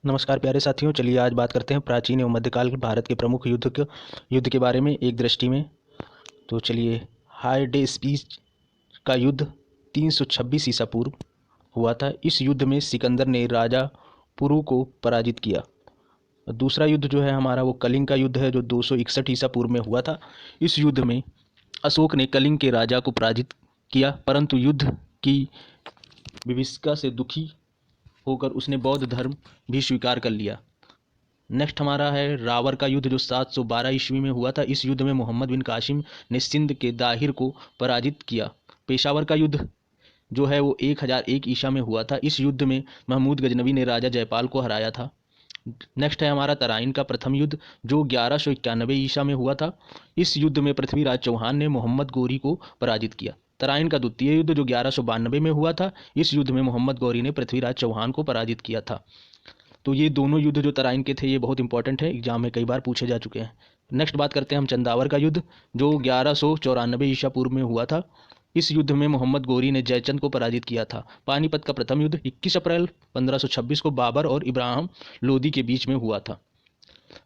नमस्कार प्यारे साथियों, चलिए आज बात करते हैं प्राचीन एवं मध्यकाल के भारत के प्रमुख युद्ध के बारे में एक दृष्टि में। तो चलिए, हाइडेस्पीस का युद्ध 326 ईसा पूर्व हुआ था। इस युद्ध में सिकंदर ने राजा पुरु को पराजित किया। दूसरा युद्ध जो है हमारा वो कलिंग का युद्ध है, जो 261 ईसा पूर्व में हुआ था। इस युद्ध में अशोक ने कलिंग के राजा को पराजित किया, परंतु युद्ध की विभीषिका से दुखी होकर उसने बौद्ध धर्म भी स्वीकार कर लिया। नेक्स्ट हमारा है रावर का युद्ध, जो 712 ईस्वी में हुआ था। इस युद्ध में मोहम्मद बिन कासिम ने सिंध के दाहिर को पराजित किया। पेशावर का युद्ध जो है वो 1001 ईसा में हुआ था। इस युद्ध में महमूद गजनवी ने राजा जयपाल को हराया था। नेक्स्ट है हमारा तराइन का प्रथम युद्ध, जो 1191 ईसा में हुआ था। इस युद्ध में पृथ्वीराज चौहान ने मोहम्मद गौरी को पराजित किया। तराइन का द्वितीय युद्ध जो 1192 में हुआ था। इस युद्ध में मोहम्मद गौरी ने पृथ्वीराज चौहान को पराजित किया था। तो ये दोनों युद्ध जो तराइन के थे ये बहुत इंपॉर्टेंट है, एग्जाम में कई बार पूछे जा चुके हैं। नेक्स्ट बात करते हैं हम चंदावर का युद्ध, जो 1194 ईसा पूर्व में हुआ था। इस युद्ध में मोहम्मद गौरी ने जयचंद को पराजित किया था। पानीपत का प्रथम युद्ध 21 अप्रैल 1526 को बाबर और इब्राहिम लोदी के बीच में हुआ था।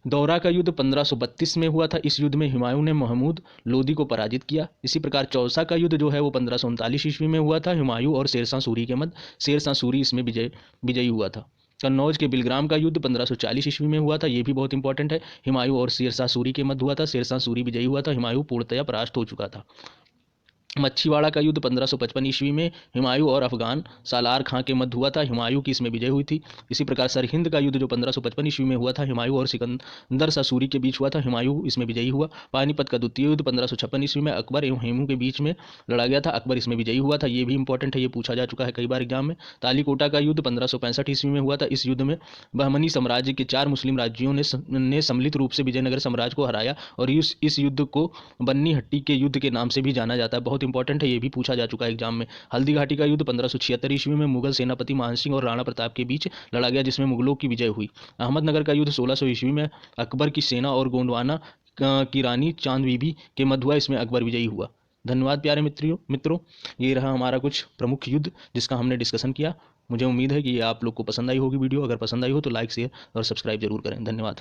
दौरा का युद्ध 1532 में हुआ था। इस युद्ध में हुमायूं ने महमूद लोदी को पराजित किया। इसी प्रकार चौसा का युद्ध जो है वो 1539 ईस्वी में हुआ था। हुमायूं और शेरशाह सूरी के मध्य शेरशाह सूरी इसमें विजयी हुआ था। कन्नौज के बिलग्राम का युद्ध 1540 ईस्वी में हुआ था। ये भी बहुत इंपॉर्टेंट है। हुमायूं और शेरशाह सूरी के मध्य हुआ था। शेरशाह सूरी विजयी हुआ था। हुमायूं पूर्णतया परास्त हो चुका था। मच्छीवाड़ा का युद्ध 1555 ईस्वी में हुमायूं और अफगान सालार खां के मध्य हुआ था। हुमायूं की इसमें विजय हुई थी। इसी प्रकार सरहिंद का युद्ध जो 1555 ईस्वी में हुआ था, हुमायूं और सिकंदर शाह सूरी के बीच हुआ था। हुमायूं इसमें विजयी हुआ। पानीपत का द्वितीय युद्ध 1556 ईस्वी में अकबर एवं हेमू के बीच में लड़ा गया था। अकबर इसमें विजयी हुआ था। ये भी इंपॉर्टेंट है, ये पूछा जा चुका है कई बार एग्जाम में। तालीकोटा का युद्ध 1565 ईस्वी में हुआ था। इस युद्ध में बहमनी साम्राज्य के 4 मुस्लिम राज्यों ने सम्मिलित रूप से विजयनगर साम्राज्य को हराया, और इस युद्ध को बन्नी हट्टी के युद्ध के नाम से भी जाना जाता है। बहुत इंपॉर्टेंट है, ये भी पूछा जा चुका है एग्जाम में। हल्दी घाटी का युद्ध 1576 ईस्वी में मुगल सेनापति मान सिंह और राणा प्रताप के बीच लड़ा गया, जिसमें मुगलों की विजय हुई। अहमदनगर का युद्ध 1600 ईस्वी में अकबर की सेना और गोंडवाना की रानी चांद बीबी के मध्य हुआ। इसमें अकबर विजयी हुआ। धन्यवाद प्यारे मित्रों, ये रहा हमारा कुछ प्रमुख युद्ध जिसका हमने डिस्कशन किया। मुझे उम्मीद है कि ये आप लोग को पसंद आई होगी वीडियो। अगर पसंद आई हो तो लाइक, शेयर और सब्सक्राइब जरूर करें। धन्यवाद।